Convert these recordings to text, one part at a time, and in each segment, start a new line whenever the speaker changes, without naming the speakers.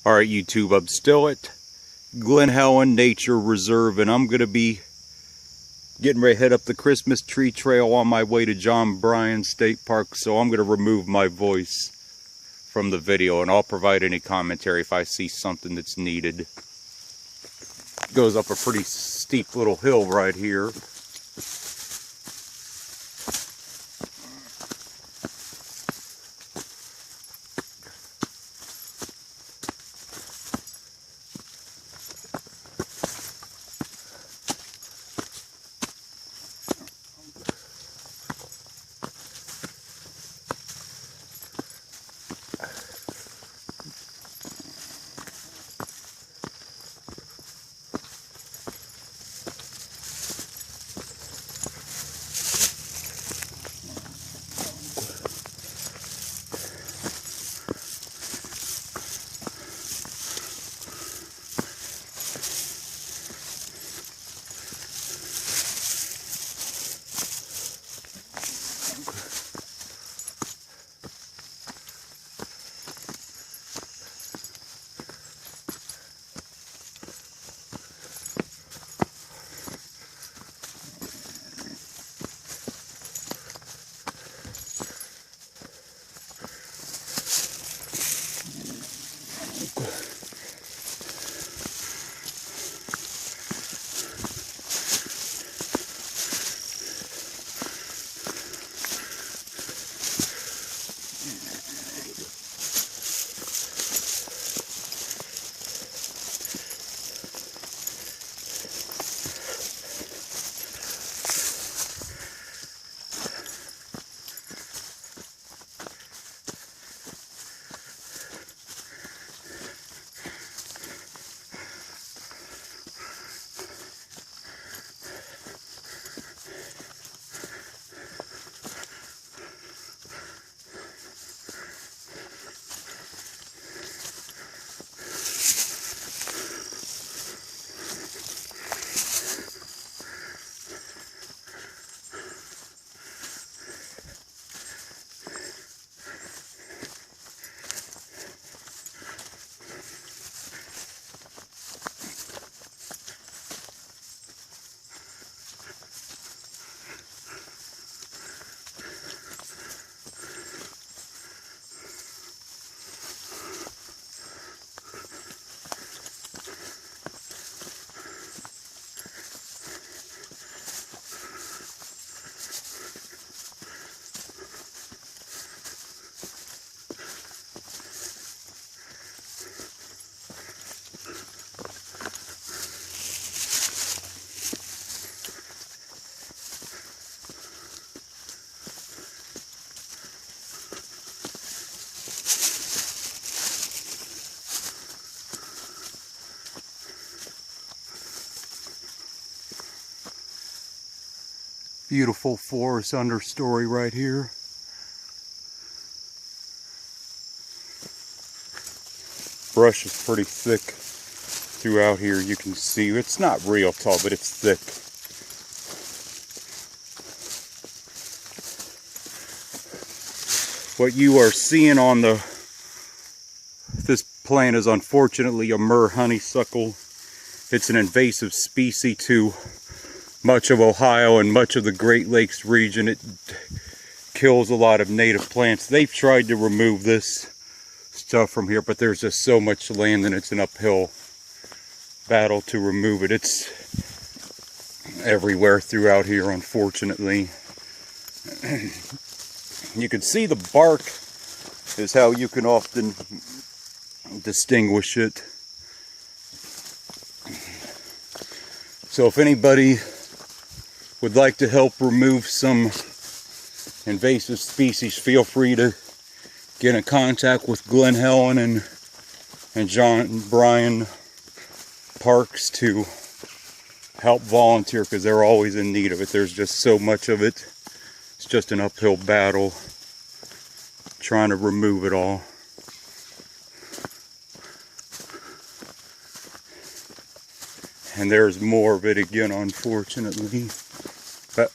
Alright YouTube, I'm still at Glen Helen Nature Preserve, and I'm going to be getting ready to head up the Christmas tree trail on my way to John Bryan State Park, so I'm going to remove my voice from the video, and I'll provide any commentary if I see something that's needed. It goes up a pretty steep little hill right here. Beautiful forest understory right here. Brush is pretty thick throughout here. You can see it's not real tall, but it's thick. What you are seeing on this plant is unfortunately a myrrh honeysuckle. It's an invasive species to much of Ohio and much of the Great Lakes region. It kills a lot of native plants. They've tried to remove this stuff from here, but there's just so much land and it's an uphill battle to remove it. It's everywhere throughout here, unfortunately. You can see the bark is how you can often distinguish it. So if anybody would like to help remove some invasive species, feel free to get in contact with Glen Helen and John Bryan Parks to help volunteer, because they're always in need of it. There's just so much of it. It's just an uphill battle trying to remove it all. And there's more of it again, unfortunately. But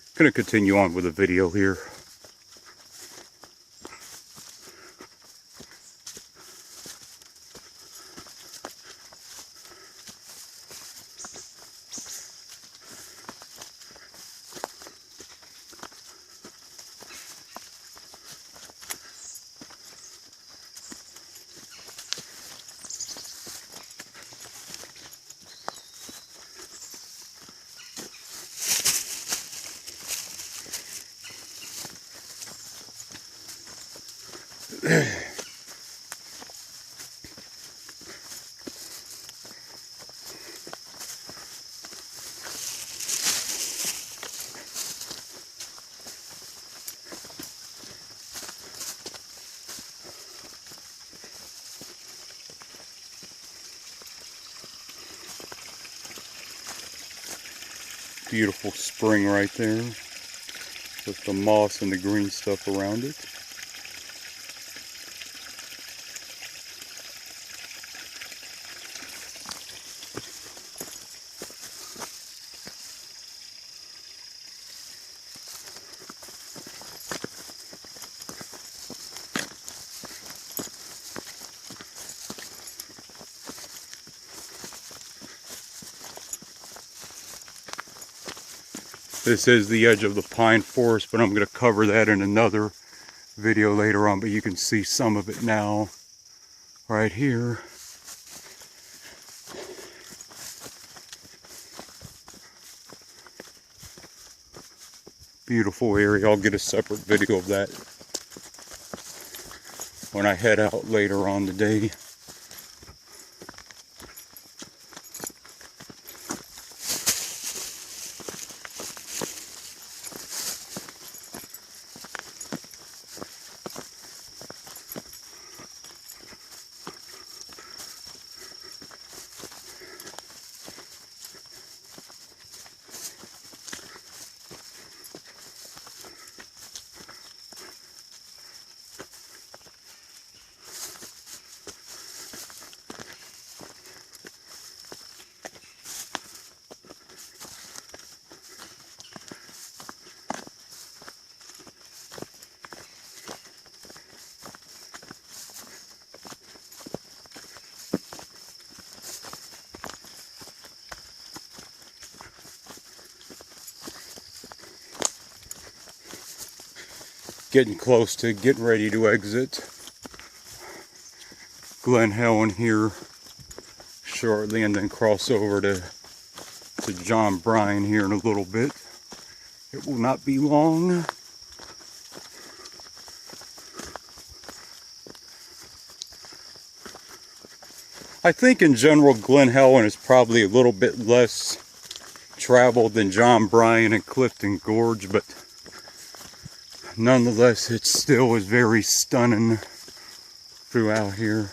I'm going to continue on with the video here. Beautiful spring right there with the moss and the green stuff around it. This is the edge of the pine forest, but I'm going to cover that in another video later on, but you can see some of it now right here. Beautiful area. I'll get a separate video of that when I head out later on today. Getting close to getting ready to exit Glen Helen here shortly, and then cross over to John Bryan here in a little bit. It will not be long. I think in general Glen Helen is probably a little bit less traveled than John Bryan and Clifton Gorge, but nonetheless, it still is very stunning throughout here.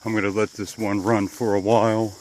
I'm going to let this one run for a while.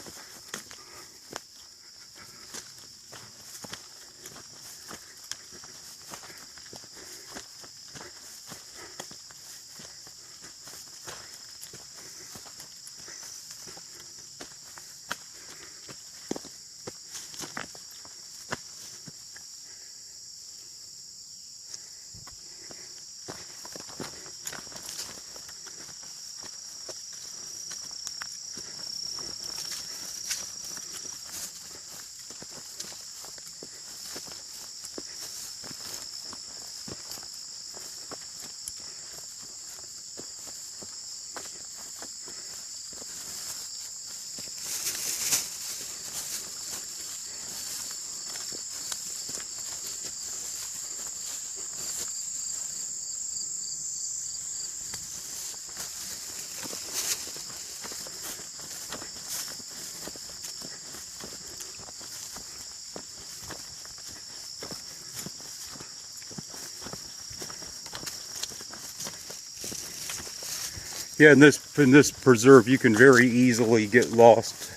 Yeah, in this preserve, you can very easily get lost.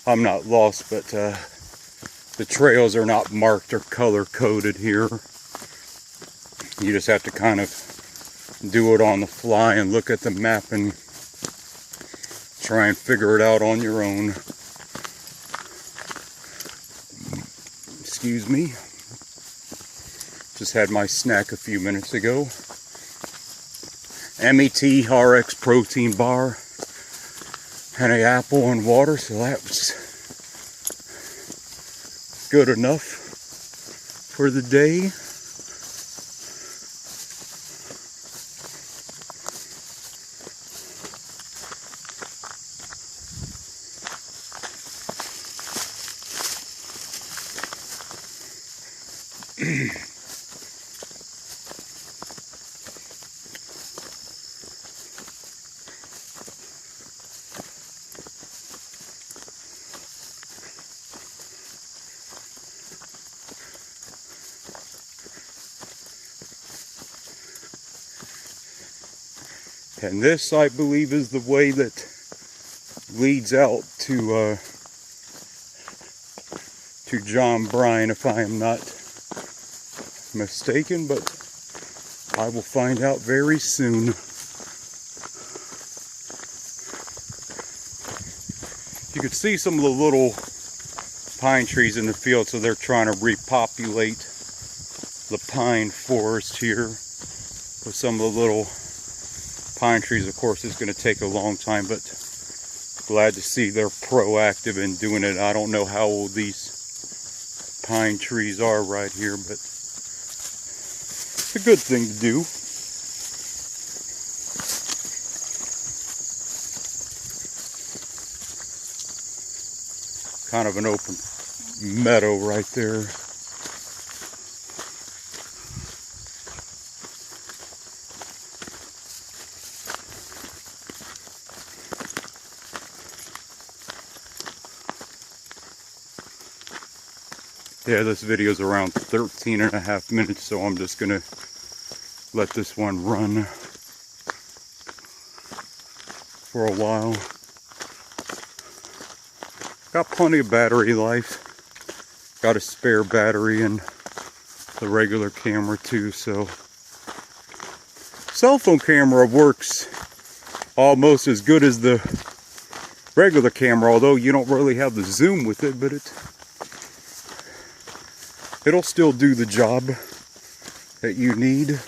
I'm not lost, but the trails are not marked or color coded here. You just have to kind of do it on the fly and look at the map and try and figure it out on your own. Excuse me. Just had my snack a few minutes ago. MET RX protein bar and an apple and water, so that was good enough for the day. And this, I believe, is the way that leads out to John Bryan, if I am not mistaken, but I will find out very soon. You can see some of the little pine trees in the field, so they're trying to repopulate the pine forest here with some of the little pine trees. Of course, it's going to take a long time, but glad to see they're proactive in doing it. I don't know how old these pine trees are right here, but it's a good thing to do. Kind of an open meadow right there. Yeah, this video is around 13.5 minutes, so I'm just gonna let this one run for a while. Got plenty of battery life. Got a spare battery in the regular camera too, so cell phone camera works almost as good as the regular camera, although you don't really have the zoom with it, but it'll still do the job that you need.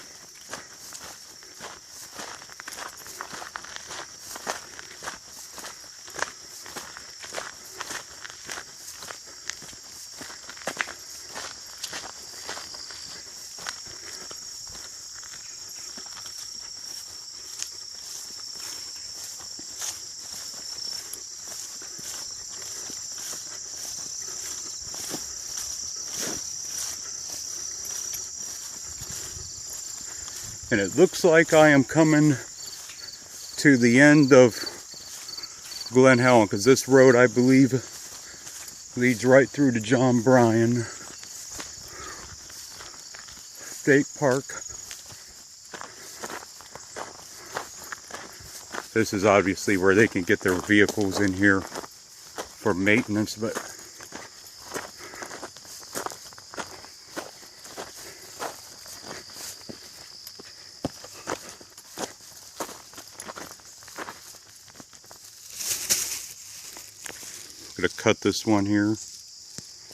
And it looks like I am coming to the end of Glen Helen, because this road, I believe, leads right through to John Bryan State Park. This is obviously where they can get their vehicles in here for maintenance, but I'm gonna cut this one here.